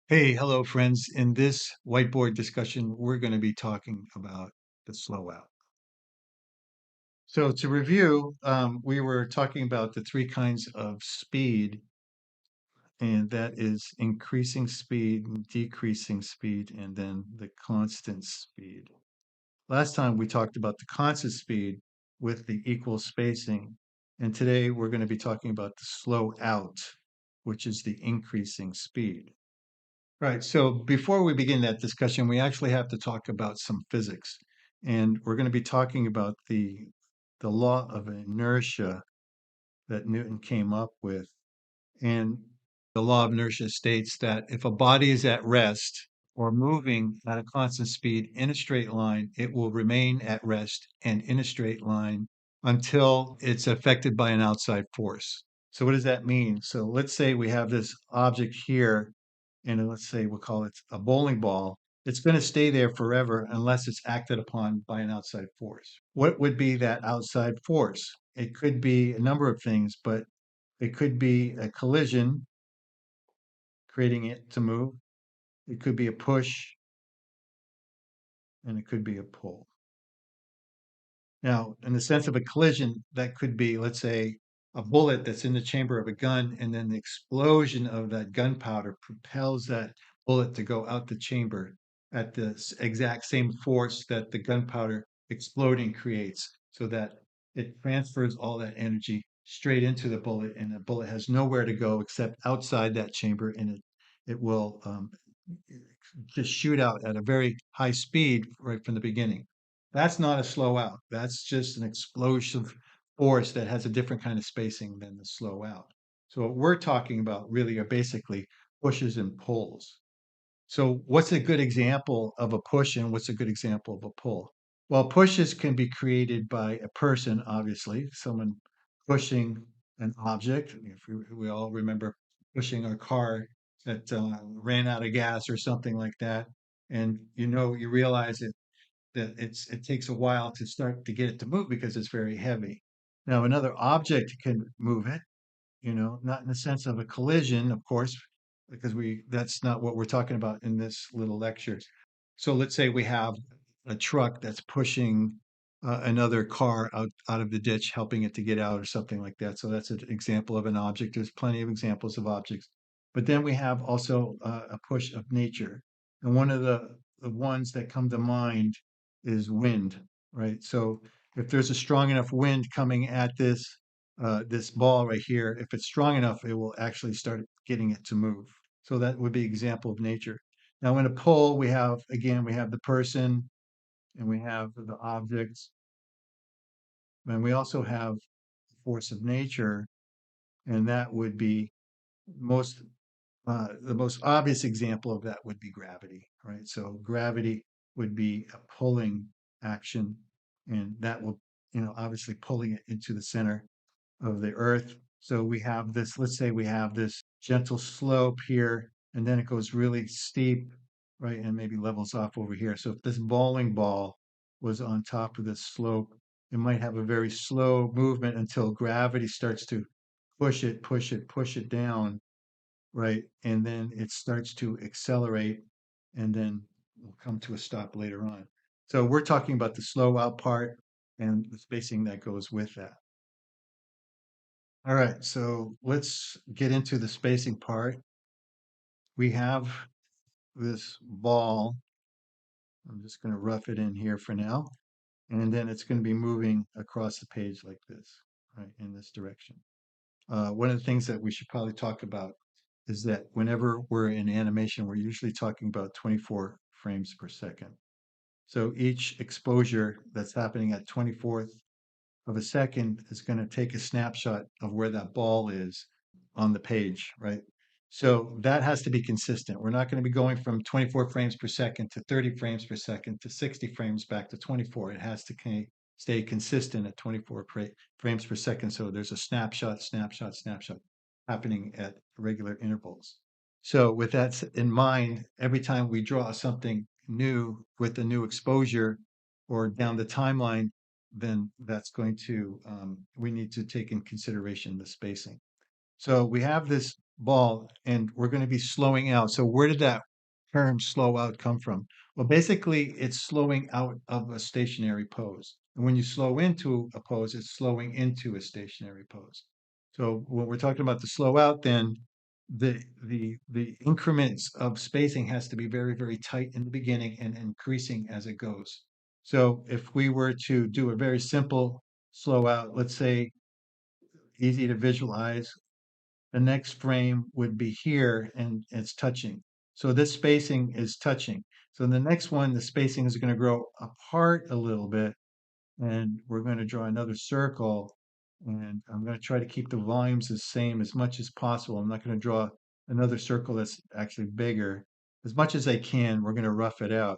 Hey, hello, friends. In this whiteboard discussion, we're going to be talking about the slow out. So, to review, we were talking about the three kinds of speed, and that is increasing speed, decreasing speed, and then the constant speed. Last time we talked about the constant speed with the equal spacing, and today we're going to be talking about the slow out, which is the increasing speed. Right. So before we begin that discussion, we actually have to talk about some physics. And we're going to be talking about the law of inertia that Newton came up with. And the law of inertia states that if a body is at rest or moving at a constant speed in a straight line, it will remain at rest and in a straight line until it's affected by an outside force. So what does that mean? So let's say we have this object here, and let's say we'll call it a bowling ball. It's going to stay there forever unless it's acted upon by an outside force. What would be that outside force? It could be a number of things, but it could be a collision, creating it to move. It could be a push, and it could be a pull. Now, in the sense of a collision, that could be, let's say, a bullet that's in the chamber of a gun, and then the explosion of that gunpowder propels that bullet to go out the chamber at the exact same force that the gunpowder exploding creates, so that it transfers all that energy straight into the bullet, and the bullet has nowhere to go except outside that chamber, and it will just shoot out at a very high speed right from the beginning. That's not a slow out. That's just an explosive force that has a different kind of spacing than the slow out. So what we're talking about really are basically pushes and pulls. So what's a good example of a push and what's a good example of a pull? Well, pushes can be created by a person, obviously, someone pushing an object. If we all remember pushing our car that ran out of gas or something like that, and you realize that it takes a while to start to get it to move because it's very heavy. Now, another object can move it, not in the sense of a collision, of course, because we that's not what we're talking about in this little lecture. So let's say we have a truck that's pushing another car out of the ditch, helping it to get out or something like that. So that's an example of an object. There's plenty of examples of objects. But then we have also a push of nature. And one of the ones that come to mind is wind, right? So if there's a strong enough wind coming at this ball right here, if it's strong enough, it will actually start getting it to move. So that would be example of nature. Now in a pull, we have the person and we have the objects, and we also have the force of nature, and that would be most the most obvious example of that would be gravity, right? So gravity would be a pulling action, and that will, obviously pulling it into the center of the earth. So we have this, let's say we have this gentle slope here, and then it goes really steep, right? And maybe levels off over here. So if this bowling ball was on top of this slope, it might have a very slow movement until gravity starts to push it down, right? And then it starts to accelerate and then we'll come to a stop later on. So we're talking about the slow out part and the spacing that goes with that. All right, so let's get into the spacing part. We have this ball. I'm just going to rough it in here for now. And then it's going to be moving across the page like this, right, in this direction. One of the things that we should probably talk about is that whenever we're in animation, we're usually talking about 24 frames per second. So each exposure that's happening at 24th of a second is going to take a snapshot of where that ball is on the page, right? So that has to be consistent. We're not going to be going from 24 frames per second to 30 frames per second to 60 frames back to 24. It has to stay consistent at 24 frames per second. So there's a snapshot happening at regular intervals. So with that in mind, every time we draw something new with a new exposure or down the timeline, then that's going to we need to take in consideration the spacing. So we have this ball, and we're going to be slowing out. So where did that term slow out come from? Well, basically, it's slowing out of a stationary pose. And when you slow into a pose, it's slowing into a stationary pose. So when we're talking about the slow out, then the increments of spacing has to be very, very tight in the beginning and increasing as it goes. So if we were to do a very simple slow out, let's say easy to visualize, the next frame would be here and it's touching. So this spacing is touching. So in the next one, the spacing is going to grow apart a little bit, and we're going to draw another circle, and I'm going to try to keep the volumes the same as much as possible. I'm not going to draw another circle that's actually bigger. As much as I can, we're going to rough it out.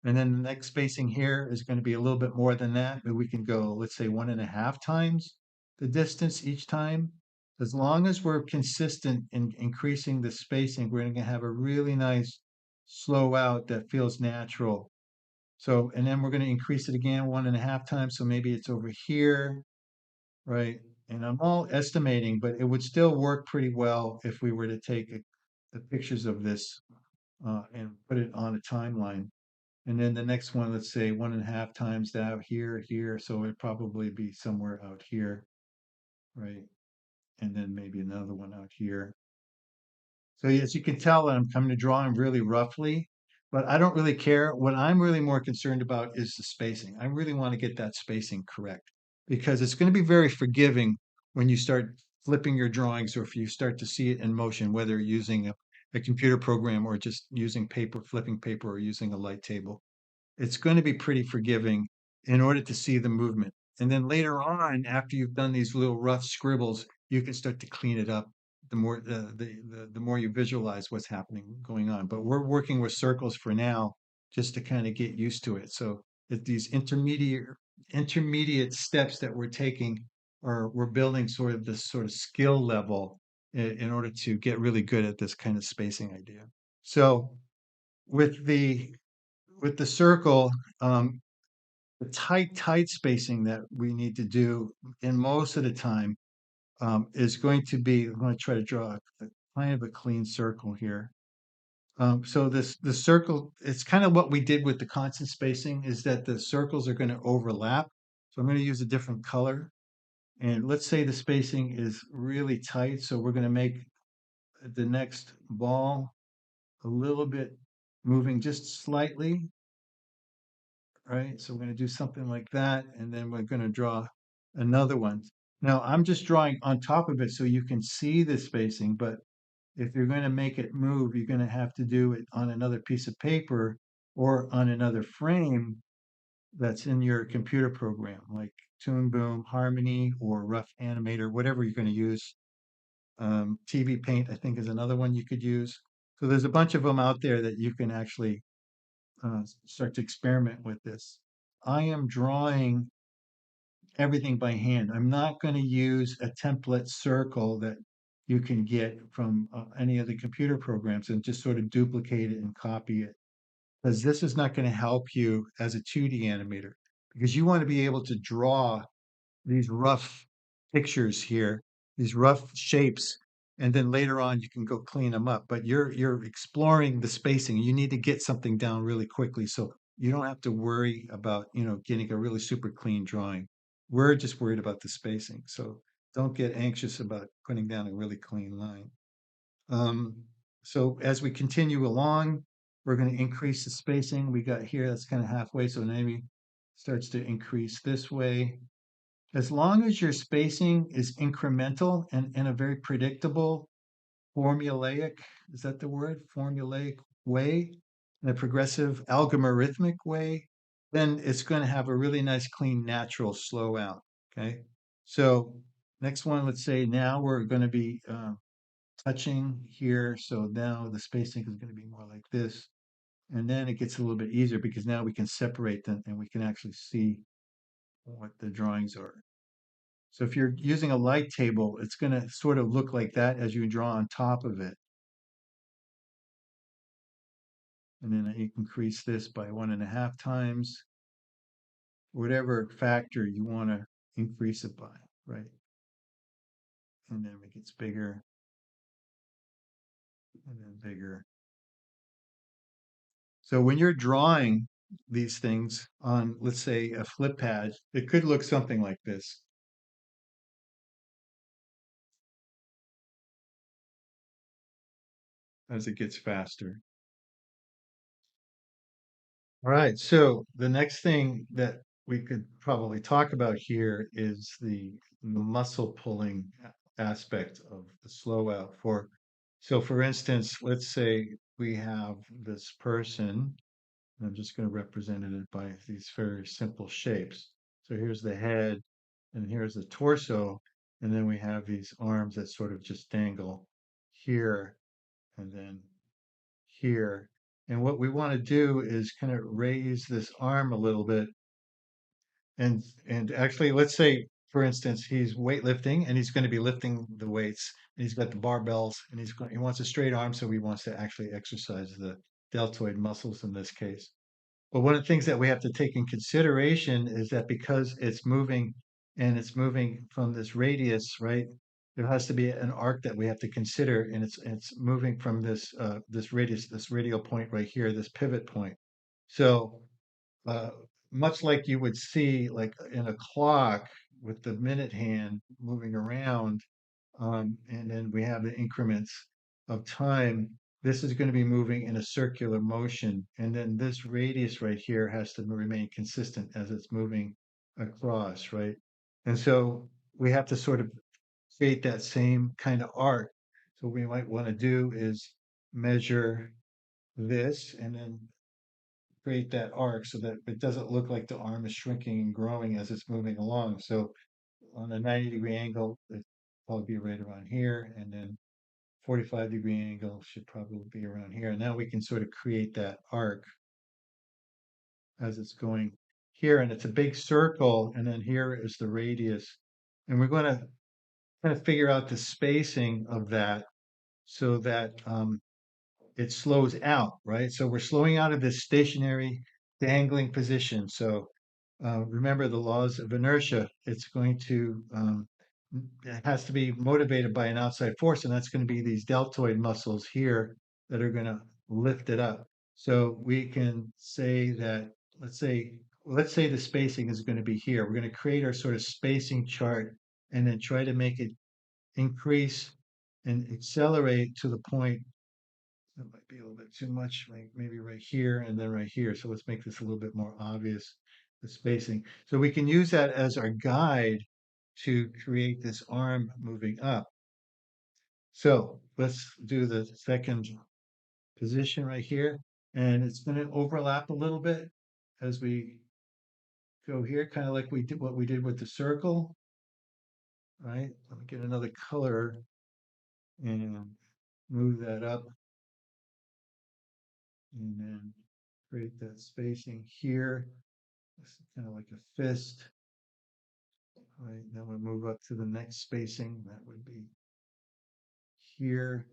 And then the next spacing here is going to be a little bit more than that, but we can go, let's say 1.5 times the distance each time. As long as we're consistent in increasing the spacing, we're going to have a really nice slow out that feels natural. So, and then we're going to increase it again 1.5 times. So maybe it's over here, right? And I'm all estimating, but it would still work pretty well if we were to take the pictures of this and put it on a timeline. And then the next one, let's say 1.5 times that here, here. So it'd probably be somewhere out here, right? And then maybe another one out here. So as you can tell, I'm coming to drawing really roughly, but I don't really care. What I'm really more concerned about is the spacing. I really want to get that spacing correct because it's going to be very forgiving when you start flipping your drawings or if you start to see it in motion, whether you're using a computer program or just using paper, flipping paper or using a light table. It's going to be pretty forgiving in order to see the movement. And then later on, after you've done these little rough scribbles, you can start to clean it up the more you visualize what's happening going on. But we're working with circles for now just to kind of get used to it. So that these intermediate steps that we're taking are we're building sort of this sort of skill level in order to get really good at this kind of spacing idea. So with the circle, the tight spacing that we need to do in most of the time is going to be, I'm going to try to draw a kind of a clean circle here. So the circle, it's kind of what we did with the constant spacing is that the circles are going to overlap. So I'm going to use a different color. And let's say the spacing is really tight. So we're going to make the next ball a little bit moving just slightly, right? So we're going to do something like that, and then we're going to draw another one. Now I'm just drawing on top of it so you can see the spacing, but if you're going to make it move, you're going to have to do it on another piece of paper or on another frame that's in your computer program, like Toon Boom, Harmony, or Rough Animator, whatever you're going to use. TV Paint, I think, is another one you could use. So there's a bunch of them out there that you can actually start to experiment with this. I am drawing everything by hand. I'm not going to use a template circle that you can get from any of the computer programs and just sort of duplicate it and copy it because this is not going to help you as a 2D animator because you want to be able to draw these rough pictures here, these rough shapes, and then later on you can go clean them up. But you're exploring the spacing. You need to get something down really quickly, so you don't have to worry about getting a really super clean drawing. We're just worried about the spacing, so don't get anxious about putting down a really clean line. Um, so as we continue along, we're going to increase the spacing. We got here, that's kind of halfway, so maybe starts to increase this way as long as your spacing is incremental and in a very predictable, formulaic, is that the word? Formulaic way, in a progressive algorithmic way, then it's going to have a really nice, clean, natural slow out. Okay. So next one, let's say now we're going to be touching here. So now the spacing is going to be more like this. And then it gets a little bit easier because now we can separate them and we can actually see what the drawings are. So if you're using a light table, it's going to sort of look like that as you draw on top of it. And then you increase this by 1.5 times, whatever factor you want to increase it by, right? And then it gets bigger. and then bigger. So when you're drawing these things on, let's say, a flip pad, it could look something like this as it gets faster. All right, so the next thing that we could probably talk about here is the muscle pulling aspect of the slow out for. So for instance, let's say we have this person, and I'm just going to represent it by these very simple shapes. So here's the head, and here's the torso, and then we have these arms that sort of just dangle here and then here. And what we want to do is kind of raise this arm a little bit. And actually, let's say, for instance, he's weightlifting and he's going to be lifting the weights and he's got the barbells and he wants a straight arm, so he wants to actually exercise the deltoid muscles in this case. But one of the things that we have to take in consideration is that because it's moving and it's moving from this radius, right? There has to be an arc that we have to consider, and it's moving from this radius, this radial point right here, this pivot point. So uh, much like you would see like in a clock with the minute hand moving around, and then we have the increments of time. This is going to be moving in a circular motion, and then this radius right here has to remain consistent as it's moving across, right? And so we have to sort of create that same kind of arc. So what we might want to do is measure this and then create that arc so that it doesn't look like the arm is shrinking and growing as it's moving along. So on a 90-degree angle, it probably be right around here, and then 45-degree angle should probably be around here. And now we can sort of create that arc as it's going here, and it's a big circle, and then here is the radius. And we're going to kind of figure out the spacing of that so that it slows out, right? So we're slowing out of this stationary dangling position. So remember the laws of inertia. It's going to, it has to be motivated by an outside force, and that's going to be these deltoid muscles here that are going to lift it up. So we can say that, let's say the spacing is going to be here. We're going to create our sort of spacing chart and then try to make it increase and accelerate to the point that might be a little bit too much, like maybe right here and then right here. So let's make this a little bit more obvious, the spacing. So we can use that as our guide to create this arm moving up. So let's do the second position right here. And it's going to overlap a little bit as we go here, kind of like we did what we did with the circle, right? Let me get another color and move that up and then create that spacing here. This is kind of like a fist. All right, then we'll move up to the next spacing. That would be here.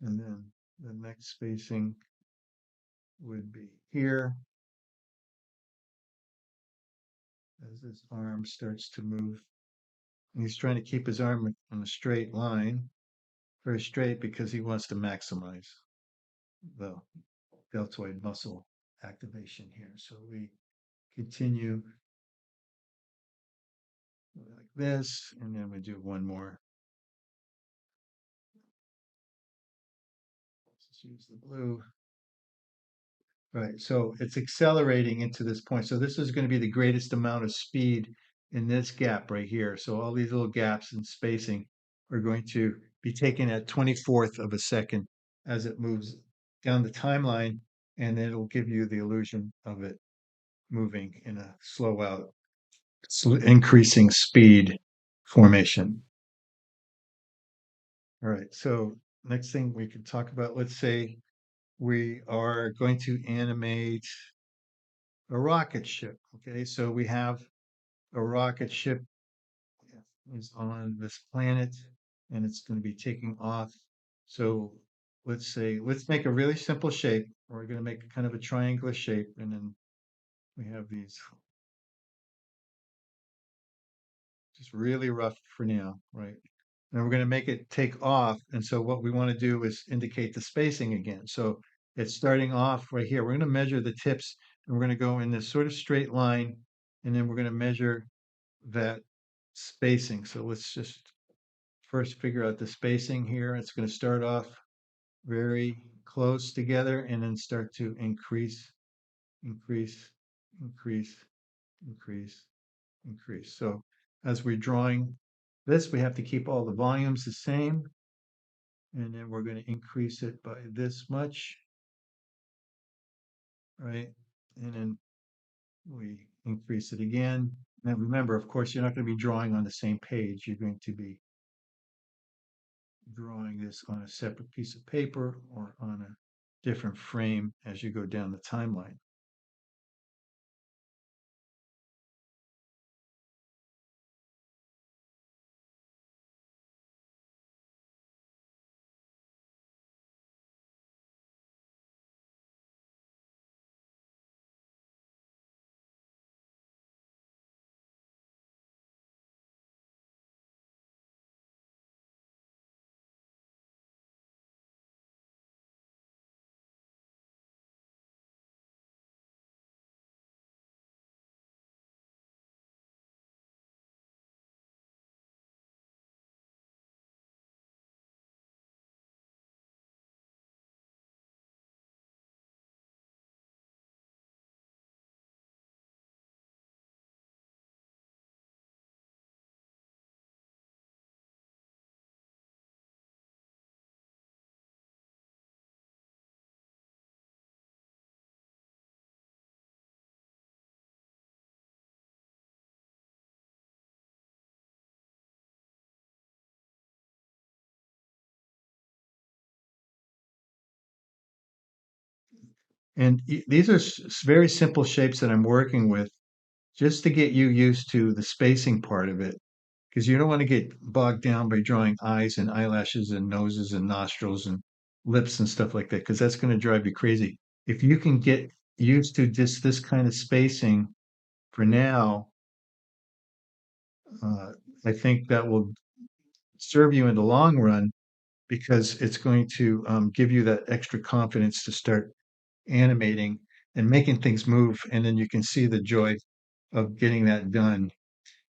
And then the next spacing would be here as this arm starts to move. And he's trying to keep his arm on a straight line, very straight, because he wants to maximize the deltoid muscle activation here. So we continue like this, and then we do one more. Let's use the blue. Right, so it's accelerating into this point. So this is going to be the greatest amount of speed in this gap right here. So all these little gaps in spacing are going to be taken at 24th of a second as it moves down the timeline, and then it'll give you the illusion of it moving in a slow out, increasing speed formation. All right, so next thing we can talk about, let's say we are going to animate a rocket ship. Okay, so we have a rocket ship is on this planet and it's going to be taking off. So let's make a really simple shape. We're going to make kind of a triangular shape, and then we have these just really rough for now, right? And we're going to make it take off. And so what we want to do is indicate the spacing again. So it's starting off right here. We're going to measure the tips and we're going to go in this sort of straight line. And then we're going to measure that spacing. So let's just first figure out the spacing here. It's going to start off very close together and then start to increase, increase, increase, increase, increase. So as we're drawing this, we have to keep all the volumes the same. And then we're going to increase it by this much, right? And then we increase it again. Now remember, of course, you're not going to be drawing on the same page. You're going to be drawing this on a separate piece of paper or on a different frame as you go down the timeline. And these are very simple shapes that I'm working with just to get you used to the spacing part of it. Because you don't want to get bogged down by drawing eyes and eyelashes and noses and nostrils and lips and stuff like that, because that's going to drive you crazy. If you can get used to just this kind of spacing for now, uh, I think that will serve you in the long run because it's going to give you that extra confidence to start animating and making things move. And then you can see the joy of getting that done.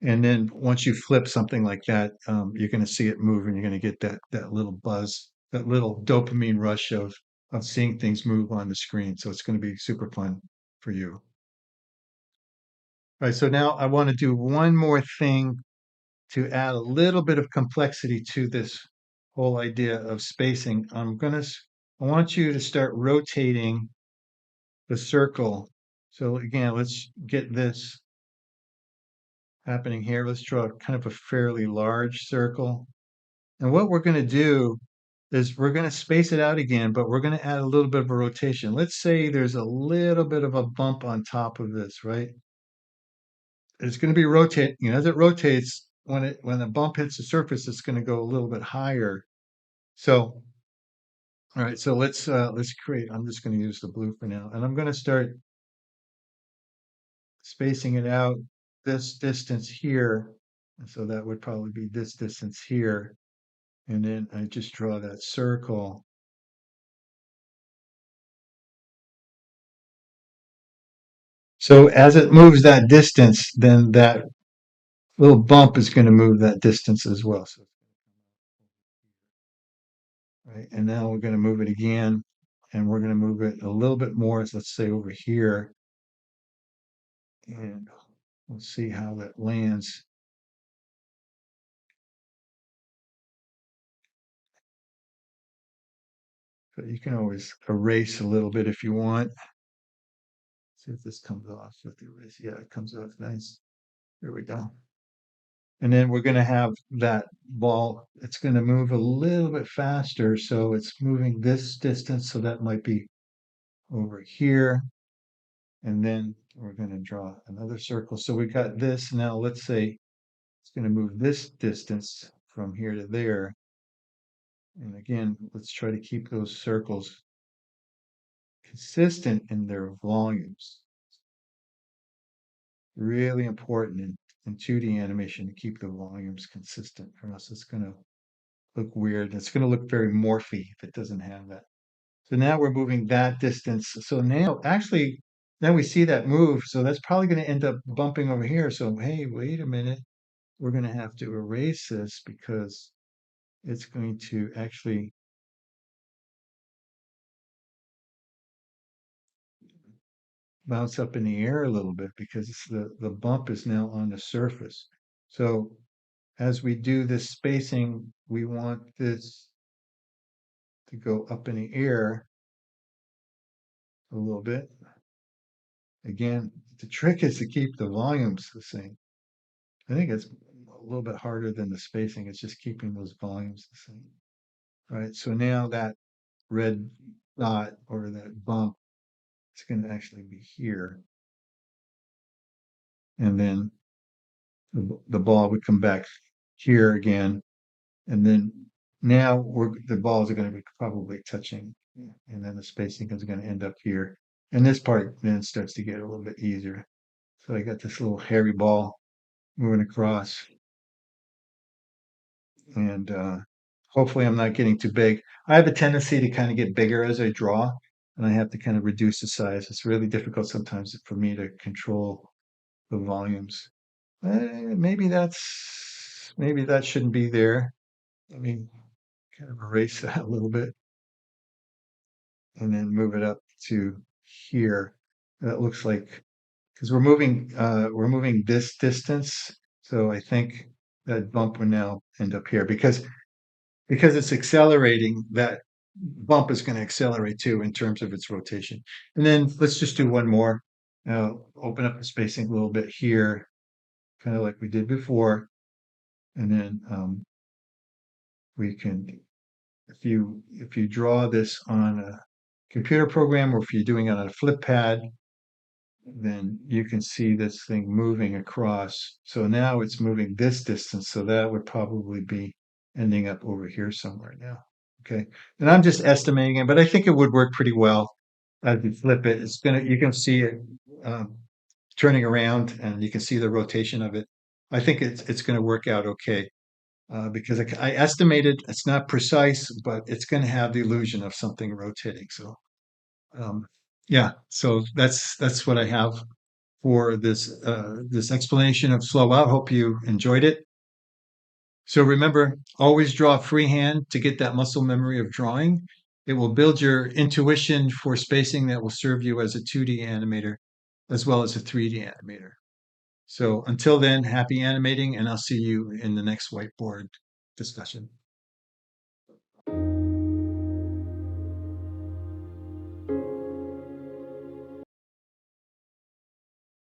And then once you flip something like that, you're going to see it move, and you're going to get that little buzz, that little dopamine rush of seeing things move on the screen. So it's going to be super fun for you. All right. So now I want to do one more thing to add a little bit of complexity to this whole idea of spacing. I want you to start rotating the circle. So again, let's get this happening here. Let's draw kind of a fairly large circle. And what we're going to do is we're going to space it out again, but we're going to add a little bit of a rotation. Let's say there's a little bit of a bump on top of this, right? It's going to be rotating. You know, as it rotates, when the bump hits the surface, it's going to go a little bit higher. So, all right, so let's create. I'm just going to use the blue for now, and I'm going to start spacing it out this distance here. And so that would probably be this distance here. And then I just draw that circle. So as it moves that distance, then that little bump is going to move that distance as well. So, right. And now we're going to move it again, and we're going to move it a little bit more. So let's say over here, and we'll see how that lands. But you can always erase a little bit if you want. See if this comes off with the erase. Yeah, it comes off nice. There we go. And then we're going to have that ball, it's going to move a little bit faster. So it's moving this distance. So that might be over here. And then we're going to draw another circle. So we got this. Now let's say it's going to move this distance from here to there. And again, let's try to keep those circles consistent in their volumes. Really important. in 2D animation to keep the volumes consistent, or else it's going to look weird. It's going to look very morphy if it doesn't have that. So now we're moving that distance. So now actually, now we see that move. So that's probably going to end up bumping over here. So hey, wait a minute. We're going to have to erase this because it's going to actually bounce up in the air a little bit because the bump is now on the surface. So as we do this spacing, we want this to go up in the air a little bit. Again, the trick is to keep the volumes the same. I think it's a little bit harder than the spacing. It's just keeping those volumes the same. All right, so now that red dot or that bump is going to actually be here. And then the ball would come back here again. And then now the balls are going to be probably touching. And then the spacing is going to end up here. And this part then starts to get a little bit easier. So I got this little hairy ball moving across. And hopefully I'm not getting too big. I have a tendency to kind of get bigger as I draw, and I have to kind of reduce the size. It's really difficult sometimes for me to control the volumes. Maybe that shouldn't be there. Let me kind of erase that a little bit and then move it up to here. That looks like because we're moving this distance, so I think that bump will now end up here because it's accelerating, that bump is going to accelerate too in terms of its rotation. And then let's just do one more. Now open up the spacing a little bit here, kind of like we did before. And then we can, if you draw this on a computer program or if you're doing it on a flip pad, then you can see this thing moving across. So now it's moving this distance. So that would probably be ending up over here somewhere now. Okay. And I'm just estimating it, but I think it would work pretty well. As you flip it, you can see it um, turning around and you can see the rotation of it. I think it's going to work out okay because I estimated it's not precise, but it's going to have the illusion of something rotating. So um, yeah, so that's what I have for this explanation of slow out. Hope you enjoyed it. So remember, always draw freehand to get that muscle memory of drawing. It will build your intuition for spacing that will serve you as a 2D animator as well as a 3D animator. So until then, happy animating, and I'll see you in the next whiteboard discussion.